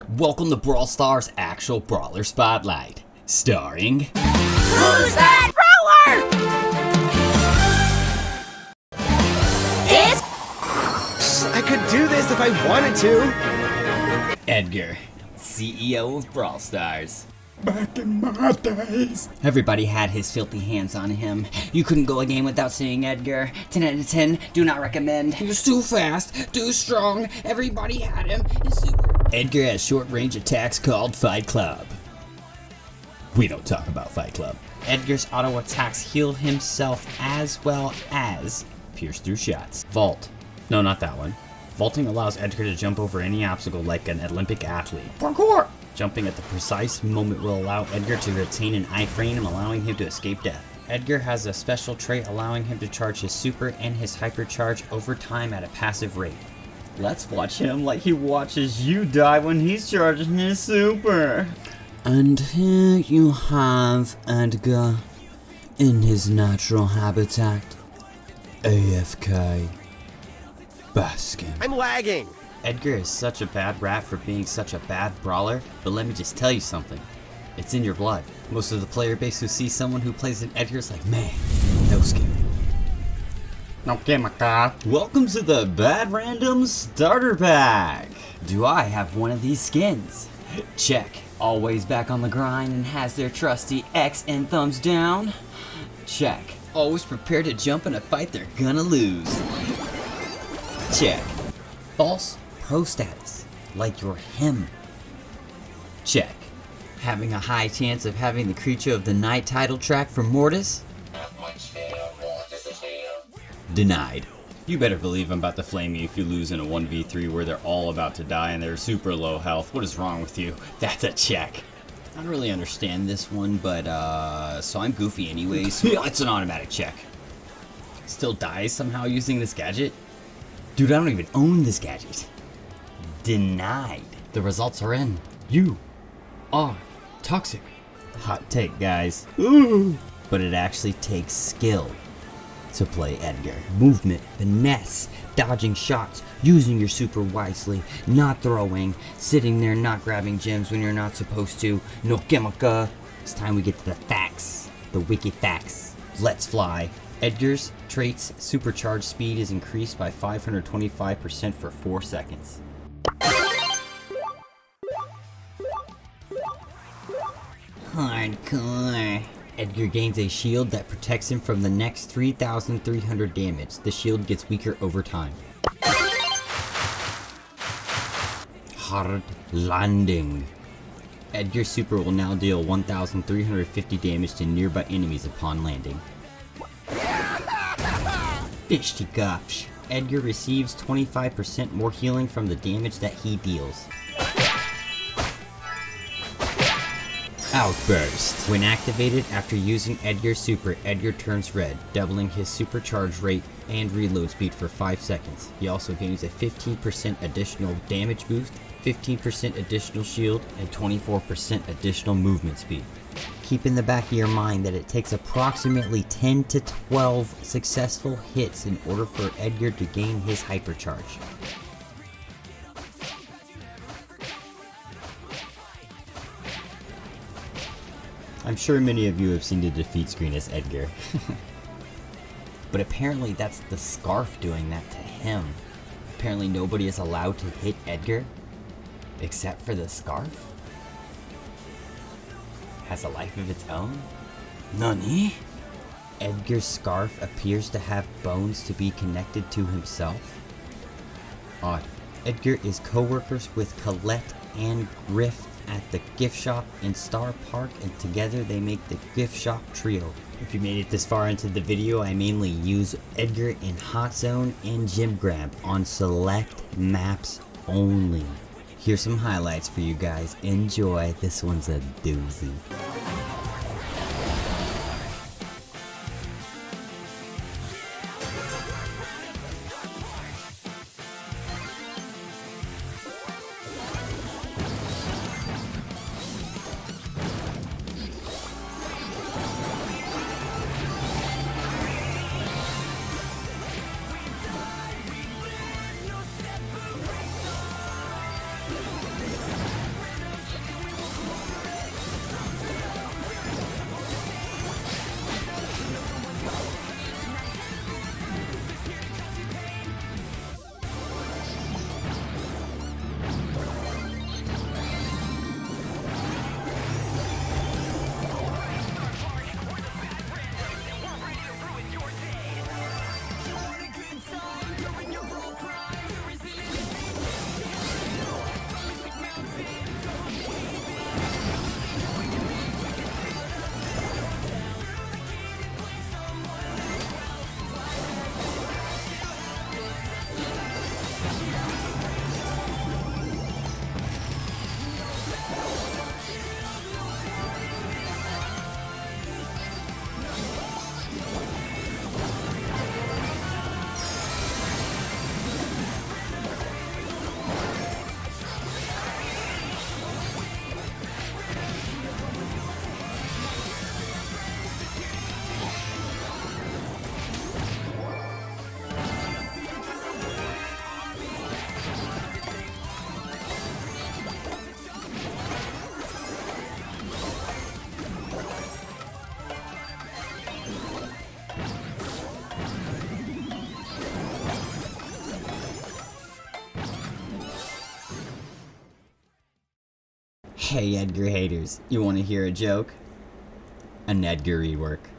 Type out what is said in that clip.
Welcome to Brawl Stars' actual Brawler Spotlight, starring... Who's that Brawler? I could do this if I wanted to. Edgar, CEO of Brawl Stars. Back in my days. Everybody had his filthy hands on him. You couldn't go a game without seeing Edgar. 10 out of 10, do not recommend. He was too fast, too strong, everybody had him. He's super... Edgar has short-range attacks called Fight Club. We don't talk about Fight Club. Edgar's auto attacks heal himself as well as pierce through shots. Vault. No, not that one. Vaulting allows Edgar to jump over any obstacle like an Olympic athlete. Parkour! Jumping at the precise moment will allow Edgar to retain an iframe, allowing him to escape death. Edgar has a special trait allowing him to charge his super and his hypercharge over time at a passive rate. Let's watch him like he watches you die when he's charging his super. And here you have Edgar in his natural habitat, AFK, basking. I'm lagging. Edgar is such a bad rap for being such a bad brawler, but let me just tell you something. It's in your blood. Most of the player base who sees someone who plays an Edgar is like, man, no skin. Okay, my god. Welcome to the Bad Random Starter Pack. Do I have one of these skins? Check. Always back on the grind and has their trusty X and thumbs down? Check. Always prepared to jump in a fight they're gonna lose? Check. False pro status, like you're him? Check. Having a high chance of having the Creature of the Night title track for Mortis? Denied. You better believe I'm about to flame you if you lose in a 1v3 where they're all about to die and they're super low health. What is wrong with you? That's a check. I don't really understand this one, but so I'm goofy anyways. So it's an automatic check. Still dies somehow using this gadget? Dude, I don't even own this gadget. Denied. The results are in. You are toxic. Hot take, guys. Ooh. But it actually takes skill to play Edgar. Movement, finesse, dodging shots, using your super wisely, not throwing, sitting there not grabbing gems when you're not supposed to. No chemica. It's time we get to the facts. The wiki facts. Let's fly. Edgar's trait's supercharged speed is increased by 525% for 4 seconds. Hardcore. Edgar gains a shield that protects him from the next 3,300 damage. The shield gets weaker over time. Hard landing. Edgar's super will now deal 1,350 damage to nearby enemies upon landing. Fisticuffs. Edgar receives 25% more healing from the damage that he deals. Outburst. When activated after using Edgar's super, Edgar turns red, doubling his supercharge rate and reload speed for 5 seconds. He also gains a 15% additional damage boost, 15% additional shield, and 24% additional movement speed. Keep in the back of your mind that it takes approximately 10 to 12 successful hits in order for Edgar to gain his hypercharge. I'm sure many of you have seen the defeat screen as Edgar. But apparently that's the scarf doing that to him. Apparently nobody is allowed to hit Edgar except for the scarf. Has a life of its own? Nani? Edgar's scarf appears to have bones to be connected to himself. Odd. Edgar is co-workers with Colette and Griff at the gift shop in Star Park, and together they make the gift shop trio. If you made it this far into the video, I mainly use Edgar in Hot Zone and Gym Grab on select maps only. Here's some highlights for you guys. Enjoy. This one's a doozy. Hey, Edgar haters, you want to hear a joke? An Edgar work.